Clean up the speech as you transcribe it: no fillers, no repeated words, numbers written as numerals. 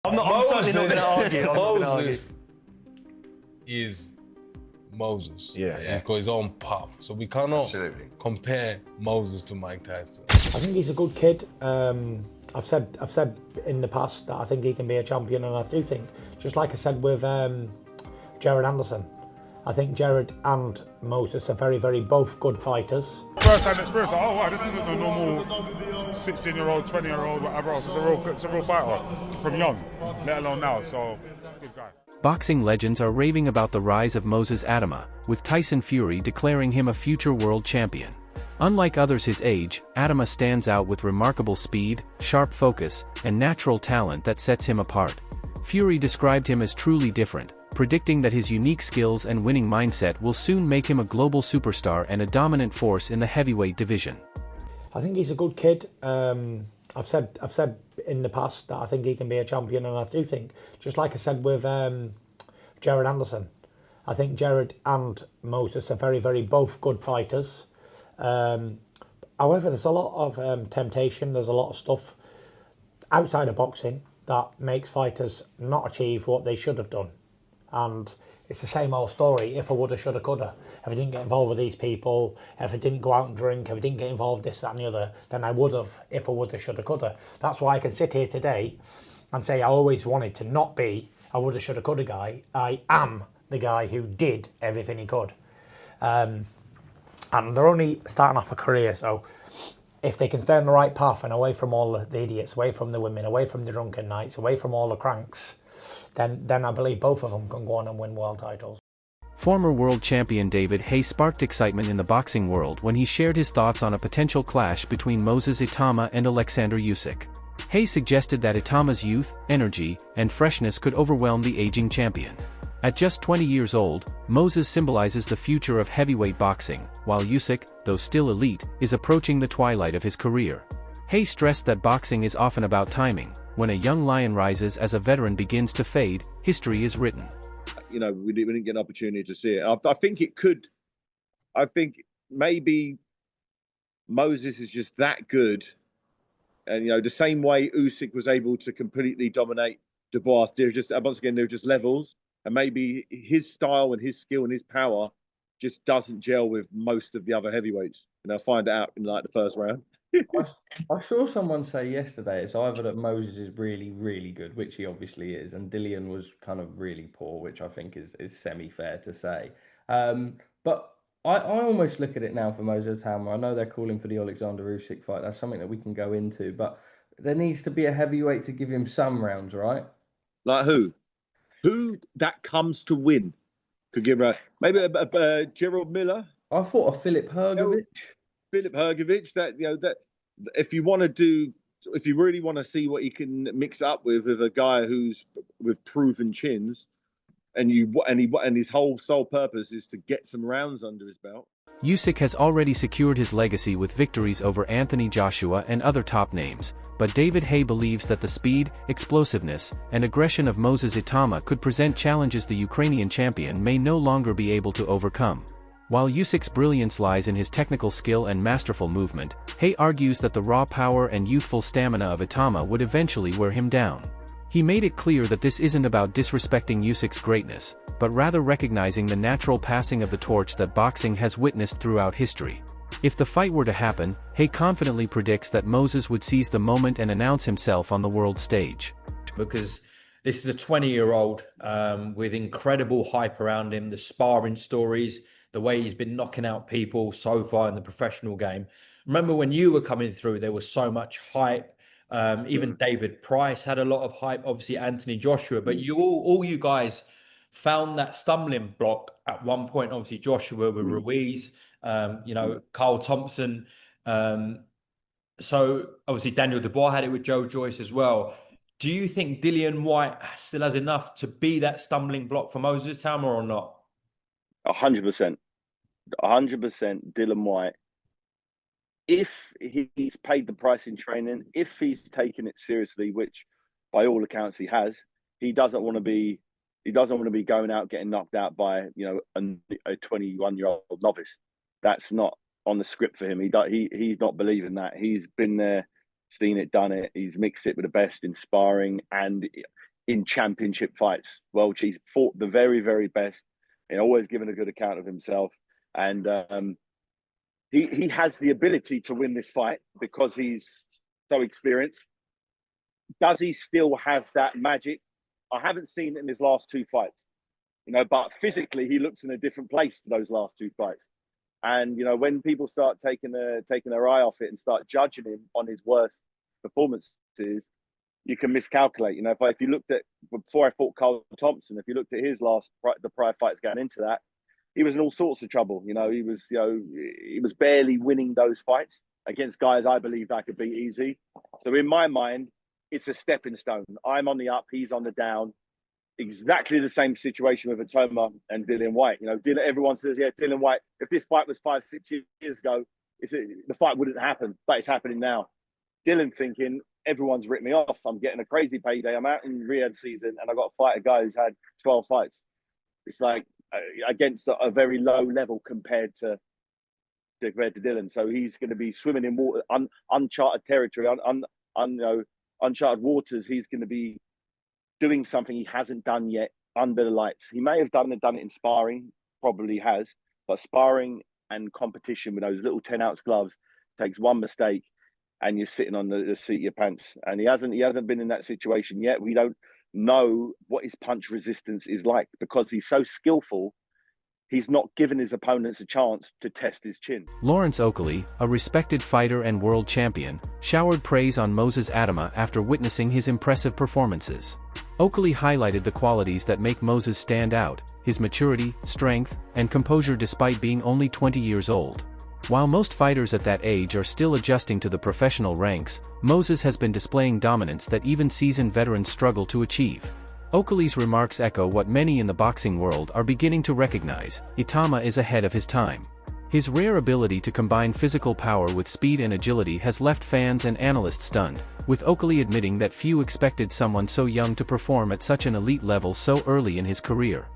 I'm certainly not going to argue. I'm not going to argue. Moses is Moses. Yeah. He's got his own path. So we cannot Absolutely. compare Moses to Mike Tyson. I think he's a good kid. I've said in the past that I think he can be a champion, and I do think, just like I said with Jared Anderson, I think Jared and Moses are very, very both good fighters. First-hand experience, like, oh wow, this isn't a normal 16-year-old, 20-year-old, whatever else. It's a real fighter from young, let alone now. So, good guy. Boxing legends are raving about the rise of Moses Itauma, with Tyson Fury declaring him a future world champion. Unlike others his age, Itauma stands out with remarkable speed, sharp focus, and natural talent that sets him apart. Fury described him as truly different, predicting that his unique skills and winning mindset will soon make him a global superstar and a dominant force in the heavyweight division. I think he's a good kid. I've said in the past that I think he can be a champion, and I do think, just like I said with Jared Anderson, I think Jared and Moses are very, very both good fighters. However, there's a lot of temptation. There's a lot of stuff outside of boxing that makes fighters not achieve what they should have done. And it's the same old story, if I woulda, shoulda, coulda. If I didn't get involved with these people, if I didn't go out and drink, if I didn't get involved this, that and the other, then I would have, if I woulda, shoulda, coulda. That's why I can sit here today and say I always wanted to not be a woulda, shoulda, coulda guy. I am the guy who did everything he could. And they're only starting off a career, so if they can stay on the right path and away from all the idiots, away from the women, away from the drunken nights, away from all the cranks, then I believe both of them can go on and win world titles. Former world champion David Haye sparked excitement in the boxing world when he shared his thoughts on a potential clash between Moses Itauma and Alexander Usyk. Haye suggested that Itauma's youth, energy, and freshness could overwhelm the aging champion. At just 20 years old, Moses symbolizes the future of heavyweight boxing, while Usyk, though still elite, is approaching the twilight of his career. Haye stressed that boxing is often about timing. When a young lion rises as a veteran begins to fade, history is written. You know, we didn't get an opportunity to see it. I think it could. I think maybe Moses is just that good. And, you know, the same way Usyk was able to completely dominate Dubois, they're just, once again, they're just levels. And maybe his style and his skill and his power just doesn't gel with most of the other heavyweights. And I'll find out in like the first round. I saw someone say yesterday it's either that Moses is really, really good, which he obviously is, and Dillian was kind of really poor, which I think is semi-fair to say. But I almost look at it now for Moses Itauma. I know they're calling for the Alexander Usyk fight. That's something that we can go into, but there needs to be a heavyweight to give him some rounds, right? Like who? Who that comes to win? Could give maybe a Gerald Miller. I thought of Filip Hrgović. Filip Hrgović, that, you know, that if you want to do, if you really want to see what he can mix up with a guy who's with proven chins, and his whole sole purpose is to get some rounds under his belt. Usyk has already secured his legacy with victories over Anthony Joshua and other top names, but David Haye believes that the speed, explosiveness, and aggression of Moses Itauma could present challenges the Ukrainian champion may no longer be able to overcome. While Usyk's brilliance lies in his technical skill and masterful movement, Haye argues that the raw power and youthful stamina of Itauma would eventually wear him down. He made it clear that this isn't about disrespecting Usyk's greatness, but rather recognizing the natural passing of the torch that boxing has witnessed throughout history. If the fight were to happen, Haye confidently predicts that Moses would seize the moment and announce himself on the world stage. Because this is a 20-year-old with incredible hype around him, the sparring stories, the way he's been knocking out people so far in the professional game. Remember when you were coming through, there was so much hype. Even David Price had a lot of hype, obviously Anthony Joshua, but all you guys found that stumbling block at one point, obviously Joshua with Ruiz, Carl Thompson. So obviously Daniel Dubois had it with Joe Joyce as well. Do you think Dillian Whyte still has enough to be that stumbling block for Moses Itauma or not? 100%. 100% Dillian Whyte. If he's paid the price in training, if he's taken it seriously, which by all accounts he has, he doesn't want to be going out getting knocked out by, you know, a 21-year-old novice. That's not on the script for him. He's not believing that. He's been there, seen it, done it. He's mixed it with the best in sparring, and in championship fights. Well, he's fought the very, very best and always given a good account of himself. And he has the ability to win this fight because he's so experienced. Does he still have that magic? I haven't seen it in his last 2 fights, but physically he looks in a different place to those last 2 fights. And, when people start taking their eye off it and start judging him on his worst performances, you can miscalculate. If you looked at, before I fought Carl Thompson, if you looked at his the prior fights going into that, he was in all sorts of trouble. He was barely winning those fights against guys I believe that could beat easy. So in my mind, it's a stepping stone. I'm on the up, he's on the down. Exactly the same situation with Itauma and Dillian Whyte. Everyone says, yeah, Dillian Whyte, if this fight was 5-6 years ago, the fight wouldn't happen, but it's happening now. Dillian thinking, everyone's ripped me off. I'm getting a crazy payday. I'm out in Riyadh season and I got to fight a guy who's had 12 fights. It's like against a very low level compared to Dillian. So he's going to be swimming in water, uncharted territory, uncharted waters. He's going to be doing something he hasn't done yet under the lights. He may have done it in sparring, probably has, but sparring and competition with those little 10-ounce gloves takes one mistake and you're sitting on the seat of your pants. And he hasn't been in that situation yet. We don't know what his punch resistance is like because he's so skillful. He's not given his opponents a chance to test his chin. Lawrence Oakley, a respected fighter and world champion, showered praise on Moses Itauma after witnessing his impressive performances. Oakley highlighted the qualities that make Moses stand out: his maturity, strength, and composure despite being only 20 years old. While most fighters at that age are still adjusting to the professional ranks, Moses has been displaying dominance that even seasoned veterans struggle to achieve. Oakley's remarks echo what many in the boxing world are beginning to recognize: Itauma is ahead of his time. His rare ability to combine physical power with speed and agility has left fans and analysts stunned, with Oakley admitting that few expected someone so young to perform at such an elite level so early in his career.